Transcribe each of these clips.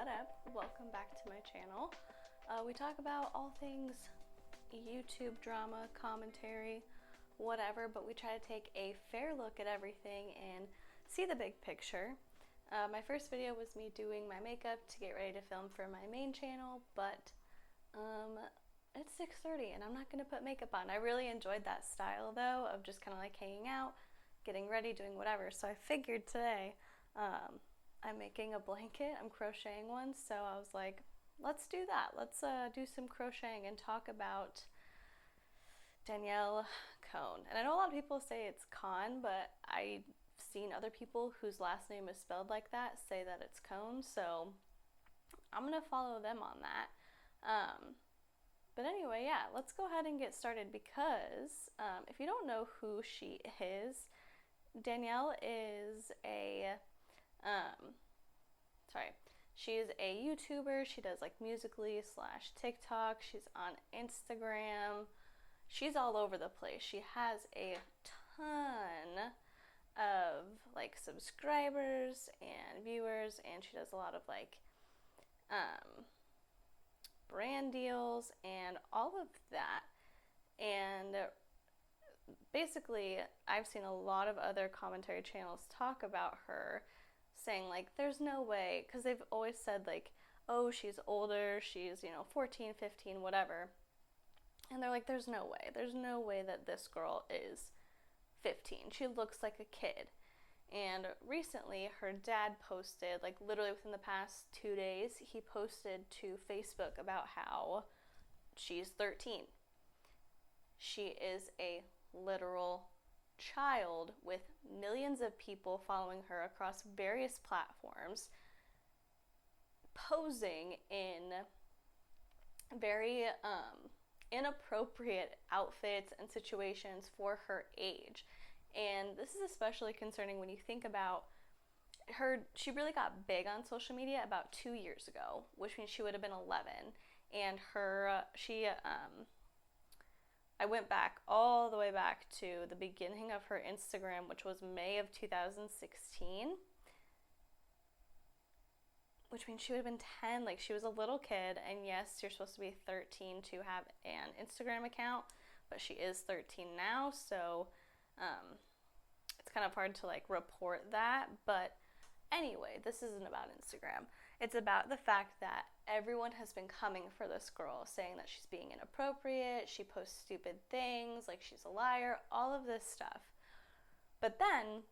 What up? Welcome back to my channel. We talk about all things YouTube drama, commentary, whatever, but we try to take a fair look at everything and see the big picture. My first video was me doing my makeup to get ready to film for my main channel, but it's 6:30 and I'm not going to put makeup on. I really enjoyed that style though, of just kind of like hanging out, getting ready, doing whatever. So I figured today I'm making a blanket. I'm crocheting one, so I was like, let's do that. Let's do some crocheting and talk about Danielle Cohn. And I know a lot of people say it's Cohn, but I've seen other people whose last name is spelled like that say that it's Cohn, so I'm gonna follow them on that. But anyway, yeah, let's go ahead and get started because if you don't know who she is, Danielle is she's a YouTuber. She does like Musical.ly / TikTok. She's on Instagram. She's all over the place. She has a ton of like subscribers and viewers, and she does a lot of like brand deals and all of that. And basically, I've seen a lot of other commentary channels talk about her, saying like there's no way, because they've always said like, oh, she's older, she's 14, 15, whatever, and they're like, there's no way that this girl is 15. She looks like a kid. And recently her dad posted, like literally within the past 2 days, he posted to Facebook about how she's 13. She is a literal child with millions of people following her across various platforms, posing in very inappropriate outfits and situations for her age. And this is especially concerning when you think about her. She really got big on social media about 2 years ago, which means she would have been 11. And I went back all the way back to the beginning of her Instagram, which was May of 2016, which means she would have been 10. Like, she was a little kid. And yes, you're supposed to be 13 to have an Instagram account, but she is 13 now, so it's kind of hard to like report that. But anyway, this isn't about Instagram. It's about the fact that everyone has been coming for this girl, saying that she's being inappropriate, she posts stupid things, like she's a liar, all of this stuff. But then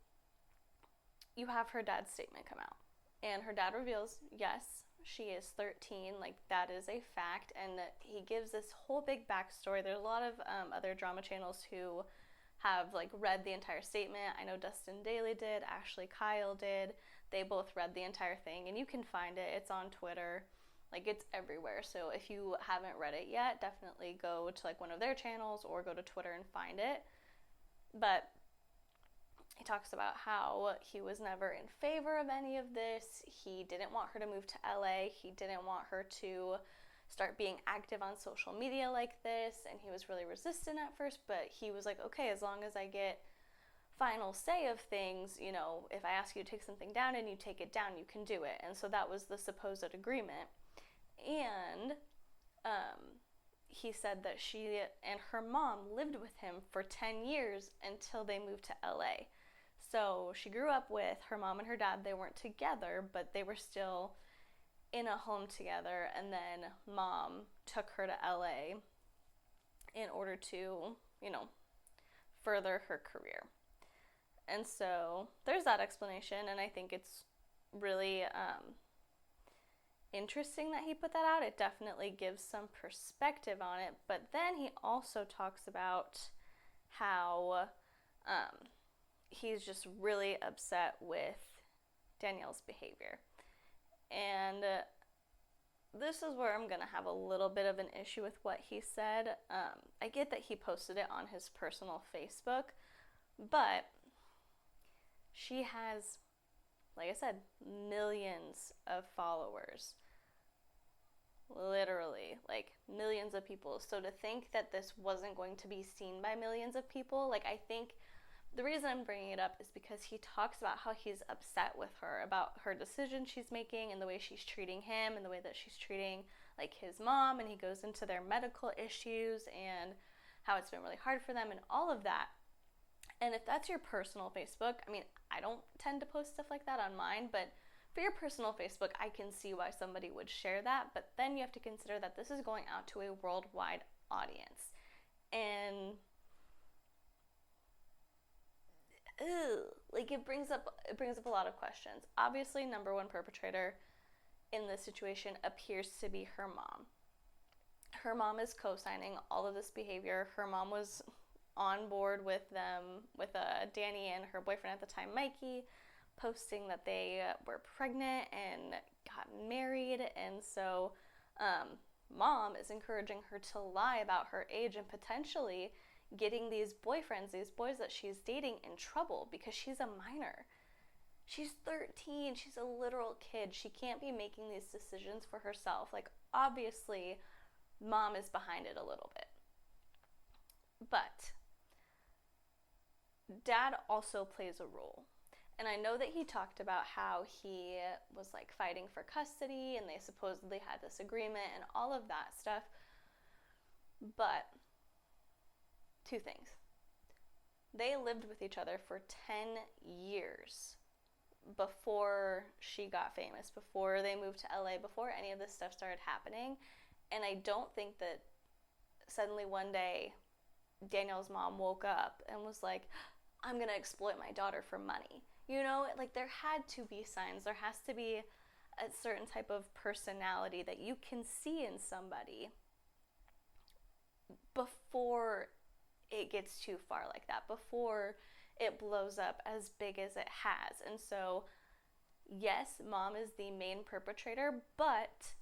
you have her dad's statement come out, and her dad reveals, yes, she is 13, like that is a fact, and he gives this whole big backstory. There's a lot of other drama channels who have like read the entire statement. I know Dustin Daly did, Ashley Kyle did. They both read the entire thing, and you can find it. It's on Twitter, like it's everywhere. So if you haven't read it yet, definitely go to like one of their channels or go to Twitter and find it. But he talks about how he was never in favor of any of this. He didn't want her to move to LA. He didn't want her to start being active on social media like this, and he was really resistant at first, but he was like, okay, as long as I get final say of things, if I ask you to take something down and you take it down, you can do it. And so that was the supposed agreement. And he said that she and her mom lived with him for 10 years until they moved to LA. So she grew up with her mom and her dad. They weren't together, but they were still in a home together, and then mom took her to LA in order to, further her career. And so there's that explanation, and I think it's really interesting that he put that out. It definitely gives some perspective on it, but then he also talks about how he's just really upset with Danielle's behavior. And this is where I'm going to have a little bit of an issue with what he said. I get that he posted it on his personal Facebook, but she has, like I said, millions of followers. Literally, like millions of people. So to think that this wasn't going to be seen by millions of people, like I think The reason I'm bringing it up is because he talks about how he's upset with her about her decision she's making and the way she's treating him and the way that she's treating like his mom, and he goes into their medical issues and how it's been really hard for them and all of that. And if that's your personal Facebook, I mean, I don't tend to post stuff like that on mine, but for your personal Facebook, I can see why somebody would share that. But then you have to consider that this is going out to a worldwide audience. And like it brings up a lot of questions. Obviously, number one perpetrator in this situation appears to be her mom. Her mom is co-signing all of this behavior. Her mom was on board with them, with Danny and her boyfriend at the time, Mikey, posting that they were pregnant and got married. And so mom is encouraging her to lie about her age and potentially getting these boyfriends, these boys that she's dating, in trouble because she's a minor. She's 13. She's a literal kid. She can't be making these decisions for herself. Like, obviously, mom is behind it a little bit. But dad also plays a role. And I know that he talked about how he was like fighting for custody and they supposedly had this agreement and all of that stuff. But two things. They lived with each other for 10 years before she got famous, before they moved to LA, before any of this stuff started happening. And I don't think that suddenly one day Danielle's mom woke up and was like, I'm going to exploit my daughter for money. You know, like there had to be signs. There has to be a certain type of personality that you can see in somebody before it gets too far like that, before it blows up as big as it has. And so, yes, mom is the main perpetrator, but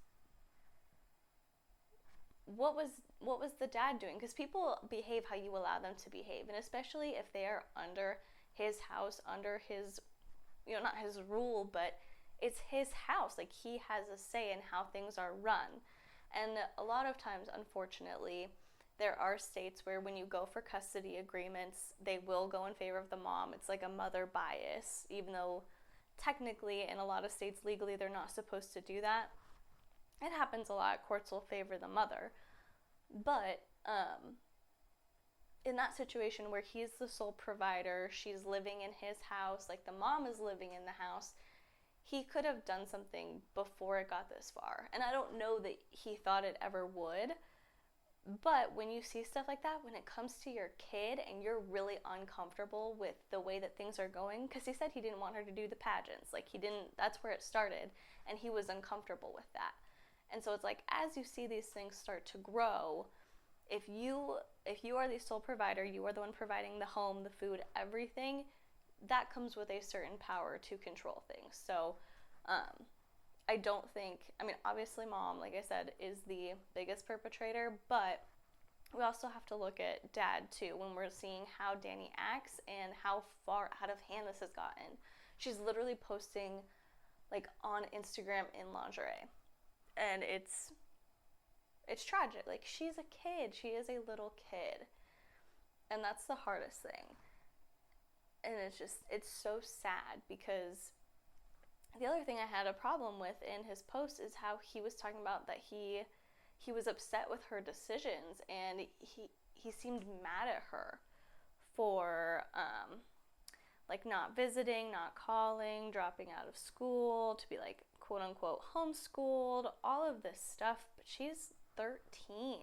what was the dad doing? Because people behave how you allow them to behave, and especially if they are under his house, under his, not his rule, but it's his house. Like, he has a say in how things are run. And a lot of times, unfortunately, there are states where when you go for custody agreements, they will go in favor of the mom. It's like a mother bias, even though technically in a lot of states legally they're not supposed to do that. It happens a lot. Courts will favor the mother. But in that situation where he's the sole provider, she's living in his house, like the mom is living in the house, he could have done something before it got this far. And I don't know that he thought it ever would. But when you see stuff like that, when it comes to your kid and you're really uncomfortable with the way that things are going, because he said he didn't want her to do the pageants, like that's where it started, and he was uncomfortable with that. And so it's like, as you see these things start to grow, if you are the sole provider, you are the one providing the home, the food, everything, that comes with a certain power to control things. So I don't think, obviously mom, like I said, is the biggest perpetrator, but we also have to look at dad too when we're seeing how Danny acts and how far out of hand this has gotten. She's literally posting like on Instagram in lingerie, and it's tragic. Like, she's a kid. She is a little kid, and that's the hardest thing. And it's so sad, because the other thing I had a problem with in his post is how he was talking about that he was upset with her decisions, and he seemed mad at her for like not visiting, not calling, dropping out of school, to be like quote unquote homeschooled, all of this stuff. But she's 13.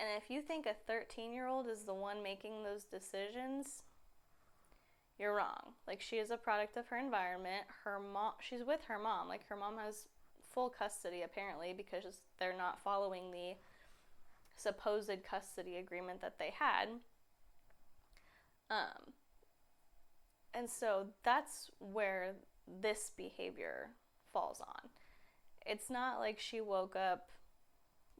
And if you think a 13-year-old is the one making those decisions, you're wrong. Like, she is a product of her environment. Her mom, she's with her mom. Like, her mom has full custody, apparently, because they're not following the supposed custody agreement that they had. And so that's where this behavior falls on. It's not like she woke up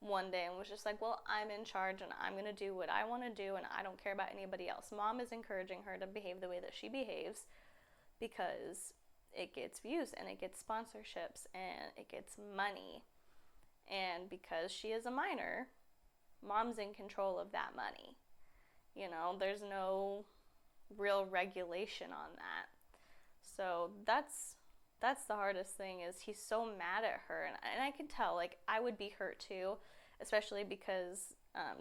one day and was just like, well, I'm in charge and I'm going to do what I want to do and I don't care about anybody else. Mom is encouraging her to behave the way that she behaves because it gets views and it gets sponsorships and it gets money. And because she is a minor, mom's in control of that money. There's no real regulation on that. So that's the hardest thing, is he's so mad at her, and I can tell, like, I would be hurt too, especially because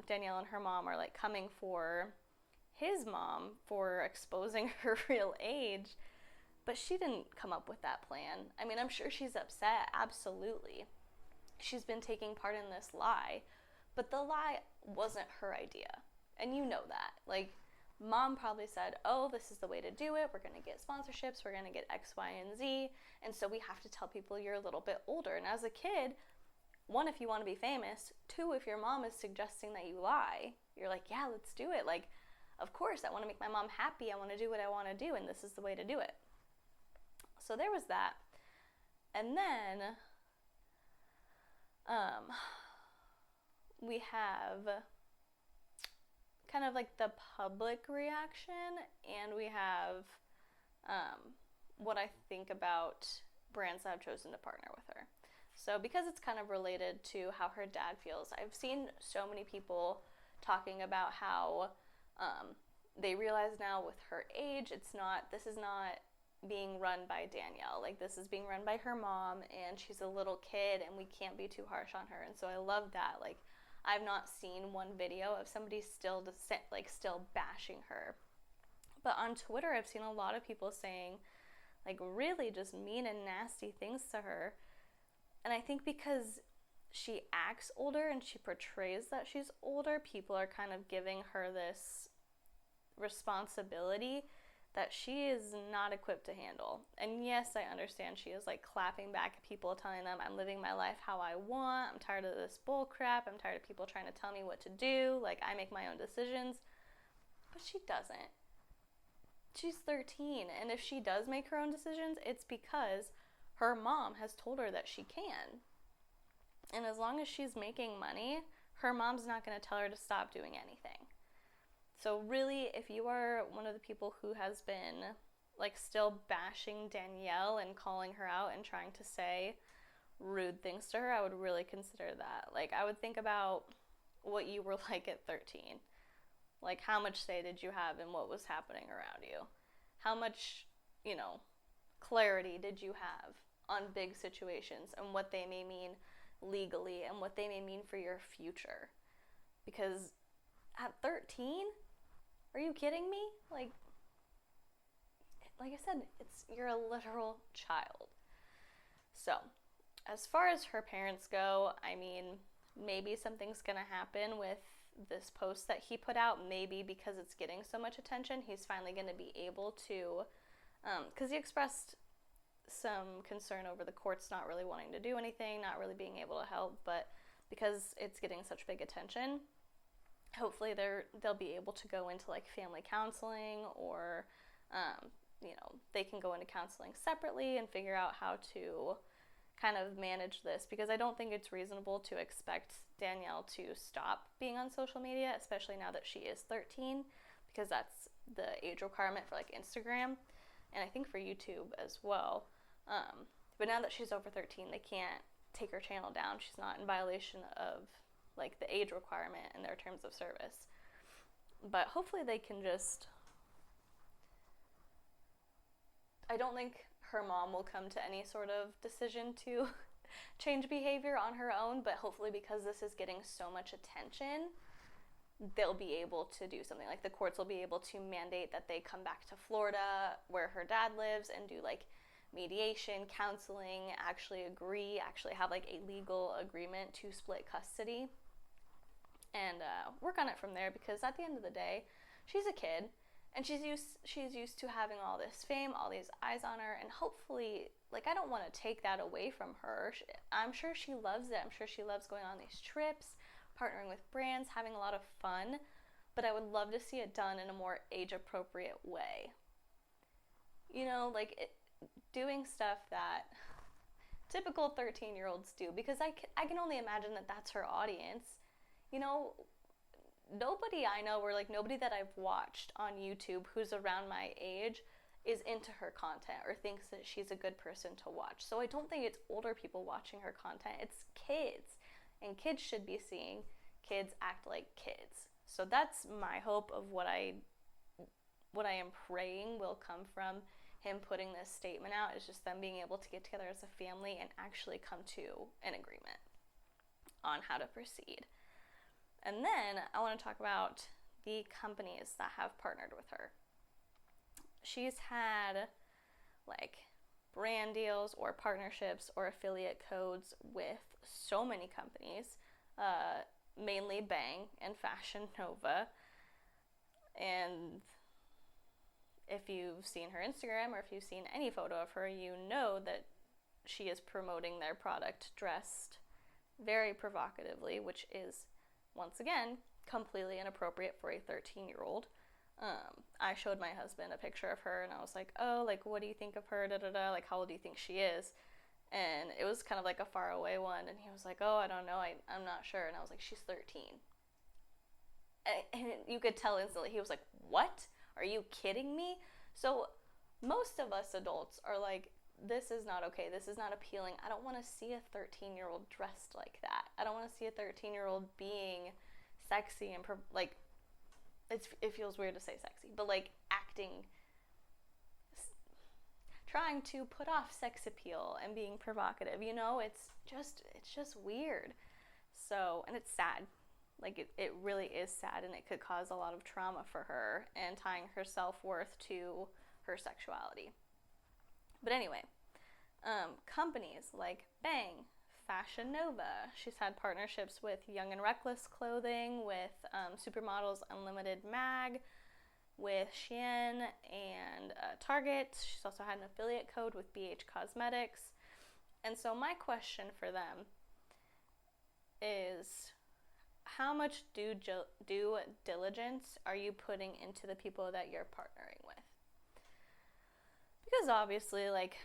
Danielle and her mom are like coming for his mom for exposing her real age, but she didn't come up with that plan. I mean, I'm sure she's upset, absolutely. She's been taking part in this lie, but the lie wasn't her idea, and you know that. Like, mom probably said, oh, this is the way to do it. We're going to get sponsorships. We're going to get X, Y, and Z. And so we have to tell people you're a little bit older. And as a kid, one, if you want to be famous. Two, if your mom is suggesting that you lie, you're like, yeah, let's do it. Like, of course, I want to make my mom happy. I want to do what I want to do, and this is the way to do it. So there was that. And then we have kind of like the public reaction, and we have what I think about brands that have chosen to partner with her. So because it's kind of related to how her dad feels, I've seen so many people talking about how they realize now with her age, this is not being run by Danielle. Like, this is being run by her mom, and she's a little kid, and we can't be too harsh on her. And so I love that. Like, I've not seen one video of somebody still bashing her. But on Twitter, I've seen a lot of people saying, like, really just mean and nasty things to her. And I think because she acts older and she portrays that she's older, people are kind of giving her this responsibility that she is not equipped to handle. And yes, I understand she is like clapping back at people, telling them, I'm living my life how I want, I'm tired of this bull crap, I'm tired of people trying to tell me what to do, like, I make my own decisions. But she doesn't. She's 13, and if she does make her own decisions, it's because her mom has told her that she can. And as long as she's making money, her mom's not going to tell her to stop doing anything. So really, if you are one of the people who has been like still bashing Danielle and calling her out and trying to say rude things to her, I would really consider that. Like, I would think about what you were like at 13. Like, how much say did you have in what was happening around you? How much, clarity did you have on big situations and what they may mean legally and what they may mean for your future? Because at 13, are you kidding me? Like I said, you're a literal child. So, as far as her parents go, I mean, maybe something's gonna happen with this post that he put out. Maybe because it's getting so much attention, he's finally gonna be able to, because he expressed some concern over the courts not really wanting to do anything, not really being able to help, but because it's getting such big attention, hopefully they'll be able to go into like family counseling, or they can go into counseling separately and figure out how to kind of manage this, because I don't think it's reasonable to expect Danielle to stop being on social media, especially now that she is 13, because that's the age requirement for like Instagram, and I think for YouTube as well. But now that she's over 13, they can't take her channel down. She's not in violation of like the age requirement in their terms of service. But hopefully they can just, I don't think her mom will come to any sort of decision to change behavior on her own, but hopefully because this is getting so much attention, they'll be able to do something. Like, the courts will be able to mandate that they come back to Florida where her dad lives and do like mediation, counseling, actually have like a legal agreement to split custody, and work on it from there, because at the end of the day, she's a kid, and she's used to having all this fame, all these eyes on her, and hopefully, like, I don't want to take that away from her. I'm sure she loves it. I'm sure she loves going on these trips, partnering with brands, having a lot of fun, but I would love to see it done in a more age-appropriate way. Doing stuff that typical 13-year-olds do, because I can only imagine that that's her audience. Nobody I know, or like nobody that I've watched on YouTube who's around my age is into her content or thinks that she's a good person to watch. So I don't think it's older people watching her content, it's kids. And kids should be seeing kids act like kids. So that's my hope of what I what I am praying will come from him putting this statement out is just them being able to get together as a family and actually come to an agreement on how to proceed. And then I want to talk about the companies that have partnered with her. She's had like brand deals or partnerships or affiliate codes with so many companies, mainly Bang and Fashion Nova. And if you've seen her Instagram or if you've seen any photo of her, you know that she is promoting their product dressed very provocatively, which is, once again, completely inappropriate for a 13-year-old. I showed my husband a picture of her and I was like, oh, like, what do you think of her? Da, da, da. Like, how old do you think she is? And it was kind of like a far away one. And he was like, oh, I don't know. I'm not sure. And I was like, she's 13. And you could tell instantly. He was like, what? Are you kidding me? So most of us adults are like, this is not okay. This is not appealing. I don't want to see a 13-year-old dressed like that. I don't want to see a 13-year-old being sexy and like, it feels weird to say sexy, but like acting, trying to put off sex appeal and being provocative, you know, it's just weird. So, and it's sad. Like it really is sad, and it could cause a lot of trauma for her and tying her self-worth to her sexuality. But anyway, companies like Bang, Fashion Nova. She's had partnerships with Young and Reckless Clothing, with Supermodels Unlimited Mag, with Shein and Target. She's also had an affiliate code with BH Cosmetics. And so my question for them is, how much due diligence are you putting into the people that you're partnering with? Because obviously, like,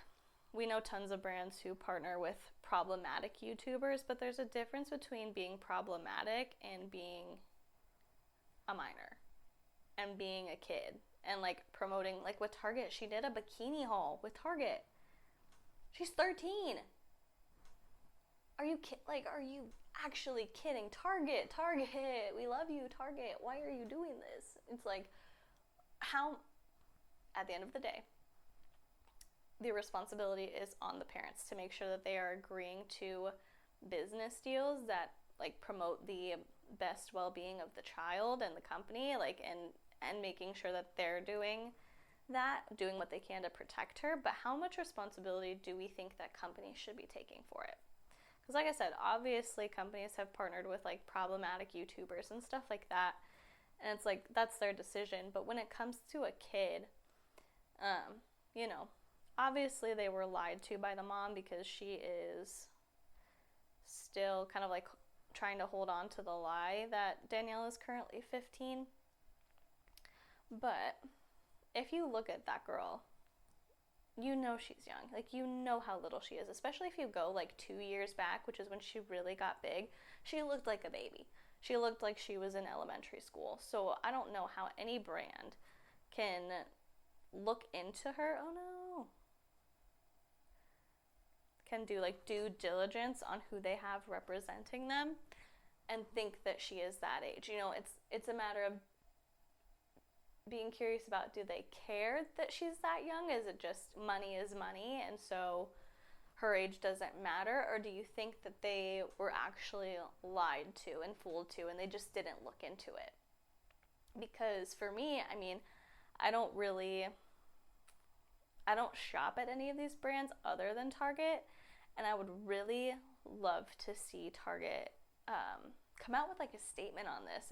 we know tons of brands who partner with problematic YouTubers, but there's a difference between being problematic and being a minor and being a kid and like promoting, like with Target, she did a bikini haul with Target. She's 13. Are you actually kidding? Target, we love you, Target. Why are you doing this? It's like, how, at the end of the day, the responsibility is on the parents to make sure that they are agreeing to business deals that like promote the best well-being of the child and the company, like, and making sure that they're doing what they can to protect her. But how much responsibility do we think that companies should be taking for it? Because like I said, obviously companies have partnered with like problematic YouTubers and stuff like that, and it's like, that's their decision. But when it comes to a kid, you know, obviously they were lied to by the mom because she is still kind of like trying to hold on to the lie that Danielle is currently 15. But if you look at that girl, you know she's young. Like, you know how little she is, especially if you go like 2 years back, which is when she really got big. She looked like a baby. She looked like she was in elementary school. So I don't know how any brand can look into her. Oh no. Can do like due diligence on who they have representing them and think that she is that age. You know, it's a matter of being curious about, do they care that she's that young? Is it just money is money and so her age doesn't matter? Or do you think that they were actually lied to and fooled to and they just didn't look into it? Because for me, I mean, I don't shop at any of these brands other than Target, and I would really love to see Target come out with like a statement on this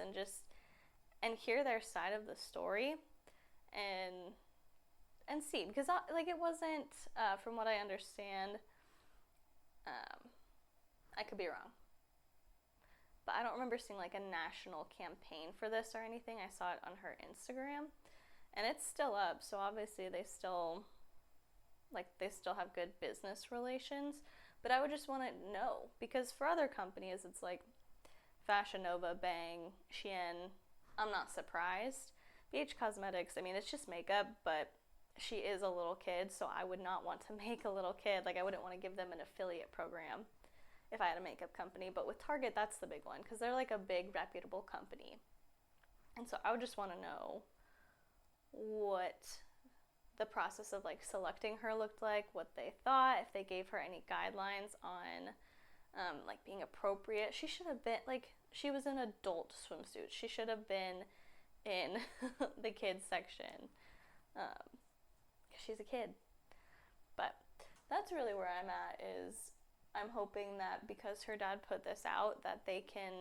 and hear their side of the story and see, because like it wasn't, from what I understand, I could be wrong, but I don't remember seeing like a national campaign for this or anything. I saw it on her Instagram, and it's still up, so obviously they still have good business relations. But I would just want to know, because for other companies, it's like Fashion Nova, Bang, Shein, I'm not surprised. BH Cosmetics, I mean, it's just makeup, but she is a little kid, so I would not want to make a little kid. Like, I wouldn't want to give them an affiliate program if I had a makeup company. But with Target, that's the big one, because they're like a big, reputable company. And so I would just want to know what the process of like selecting her looked like, what they thought, if they gave her any guidelines on like being appropriate. She should have been like, she was in adult swimsuit. She should have been in the kids section. She's a kid. But that's really where I'm at, is I'm hoping that because her dad put this out, that they can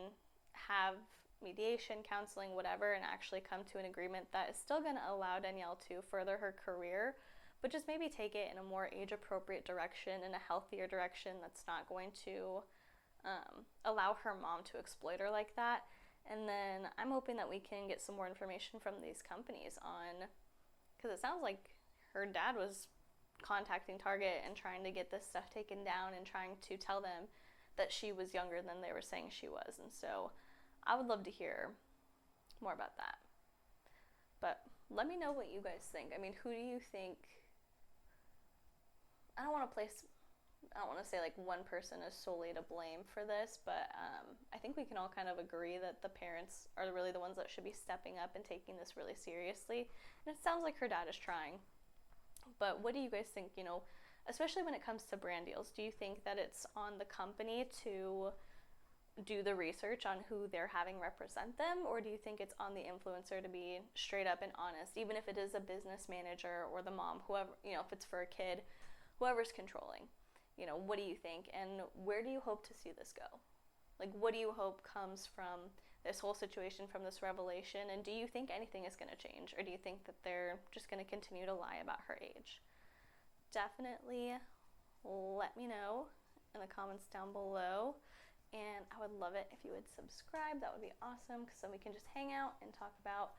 have mediation, counseling, whatever, and actually come to an agreement that is still going to allow Danielle to further her career, but just maybe take it in a more age-appropriate direction, in a healthier direction that's not going to allow her mom to exploit her like that. And then I'm hoping that we can get some more information from these companies on, because it sounds like her dad was contacting Target and trying to get this stuff taken down and trying to tell them that she was younger than they were saying she was. And so I would love to hear more about that. But let me know what you guys think. I mean, who do you think, I don't want to say like one person is solely to blame for this, but I think we can all kind of agree that the parents are really the ones that should be stepping up and taking this really seriously. And it sounds like her dad is trying. But what do you guys think, you know, especially when it comes to brand deals? Do you think that it's on the company to do the research on who they're having represent them, or do you think it's on the influencer to be straight up and honest, even if it is a business manager or the mom, whoever, you know, if it's for a kid, whoever's controlling? You know, what do you think, and where do you hope to see this go? Like, what do you hope comes from this whole situation, from this revelation, and do you think anything is going to change, or do you think that they're just going to continue to lie about her age? Definitely let me know in the comments down below, and I would love it if you would subscribe. That would be awesome, because then we can just hang out and talk about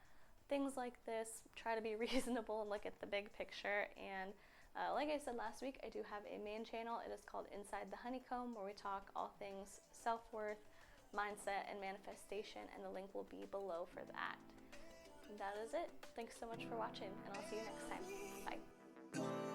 things like this, try to be reasonable and look at the big picture. And like I said last week, I do have a main channel. It is called Inside the Honeycomb, where we talk all things self-worth, mindset, and manifestation, and the link will be below for that. And that is it. Thanks so much for watching, and I'll see you next time. Bye.